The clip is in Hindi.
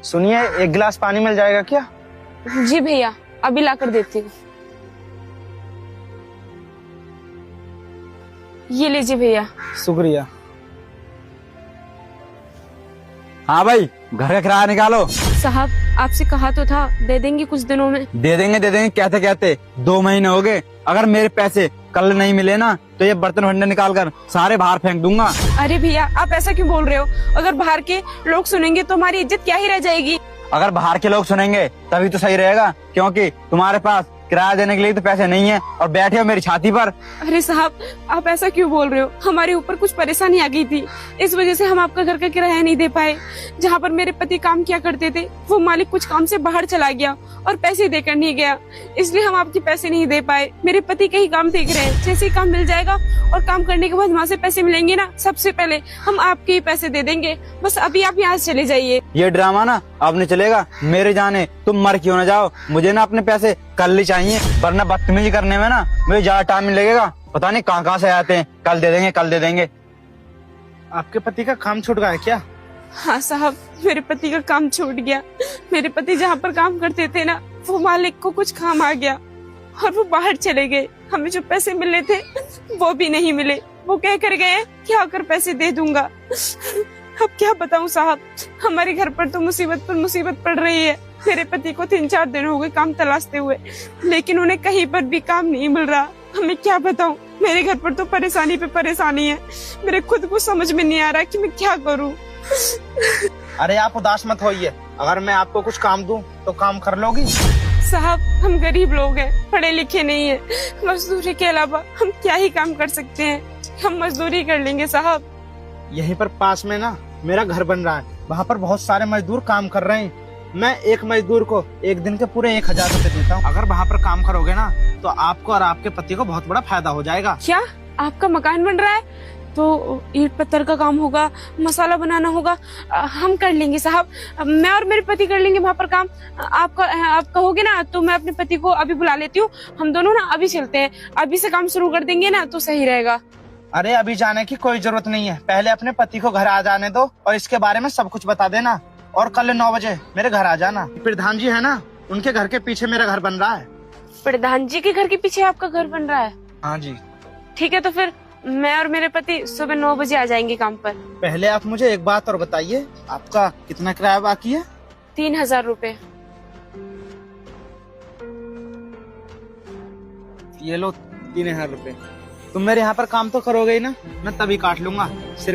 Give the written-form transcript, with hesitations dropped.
सुनिए, एक गिलास पानी मिल जाएगा क्या? जी भैया, अभी ला कर देती हूँ। ये लीजिए भैया। शुक्रिया। हाँ भाई, घर का किराया निकालो। साहब, आपसे कहा तो था दे देंगे कुछ दिनों में। दे देंगे कहते कहते 2 महीने हो गए। अगर मेरे पैसे कल नहीं मिले ना तो ये बर्तन भंडे निकाल कर सारे बाहर फेंक दूंगा। अरे भैया, आप ऐसा क्यों बोल रहे हो? अगर बाहर के लोग सुनेंगे तो हमारी इज्जत क्या ही रह जाएगी। अगर बाहर के लोग सुनेंगे तभी तो सही रहेगा, क्योंकि तुम्हारे पास किराया देने के लिए तो पैसे नहीं है और बैठे हो मेरी छाती पर। अरे साहब, आप ऐसा क्यों बोल रहे हो? हमारे ऊपर कुछ परेशानी आ गई थी, इस वजह से हम आपका घर का किराया नहीं दे पाए। जहाँ पर मेरे पति काम किया करते थे, वो मालिक कुछ काम से बाहर चला गया और पैसे देकर नहीं गया, इसलिए हम आपके पैसे नहीं दे पाए। मेरे पति कहीं काम देख रहे हैं, जैसे ही काम मिल जाएगा और काम करने के बाद वहाँ से पैसे मिलेंगे ना, सबसे पहले हम आपके ही पैसे दे देंगे। बस अभी आप यहाँ से चले जाइए। ये ड्रामा ना अब नहीं चलेगा। मेरे जाने तुम मर क्यों न जाओ, मुझे ना अपने पैसे कल ही चाहिए, वरना बदतमीजी करने में ना मुझे ज्यादा टाइम नहीं लगेगा। पता नहीं कहाँ से आते हैं। कल दे देंगे, कल दे देंगे। आपके पति का काम छूट गया है क्या? हाँ साहब, मेरे पति का काम छूट गया। मेरे पति जहाँ पर काम करते थे ना, वो मालिक को कुछ काम आ गया और वो बाहर चले गए। हमें जो पैसे मिलने थे वो भी नहीं मिले। वो कह कर गए कि आकर पैसे दे दूंगा। अब क्या बताऊं साहब, हमारे घर पर तो मुसीबत पर मुसीबत पड़ रही है। मेरे पति को 3-4 दिन हो गए काम तलाशते हुए, लेकिन उन्हें कहीं पर भी काम नहीं मिल रहा। हमें क्या बताऊं, मेरे घर पर तो परेशानी पे परेशानी है। मेरे खुद को समझ में नहीं आ रहा कि मैं क्या करूं। अरे आप उदास मत होइए, अगर मैं आपको कुछ काम दूं तो काम कर लोगी? साहब, हम गरीब लोग हैं, पढ़े लिखे नहीं है। मजदूरी के अलावा हम क्या ही काम कर सकते हैं? हम मजदूरी कर लेंगे साहब। यहीं पर पास में ना मेरा घर बन रहा है, वहाँ पर बहुत सारे मजदूर काम कर रहे हैं। मैं एक मजदूर को एक दिन के पूरे 1000 रुपए देता हूँ। अगर वहाँ पर काम करोगे ना तो आपको और आपके पति को बहुत बड़ा फायदा हो जाएगा। क्या आपका मकान बन रहा है? तो ईंट पत्थर का काम होगा, मसाला बनाना होगा, हम कर लेंगे साहब। मैं और मेरे पति कर लेंगे वहाँ पर काम। आप कहोगे ना तो मैं अपने पति को अभी बुला लेती हूँ। हम दोनों ना अभी चलते हैं, अभी से काम शुरू कर देंगे ना तो सही रहेगा। अरे अभी जाने की कोई जरूरत नहीं है, पहले अपने पति को घर आ जाने दो और इसके बारे में सब कुछ बता देना। और कल 9 बजे मेरे घर आ जाना। प्रधान जी है ना, उनके घर के पीछे मेरा घर बन रहा है। प्रधान जी के घर के पीछे आपका घर बन रहा है? हाँ जी। ठीक है, तो फिर मैं और मेरे पति सुबह 9 बजे आ जाएंगे काम पर। पहले आप मुझे एक बात और बताइए, आपका कितना किराया बाकी है? 3000 रुपए। ये लो 3000 रुपए। तुम मेरे यहाँ पर काम तो करोगे ही ना? मैं तभी काट लूंगा। सिर्फ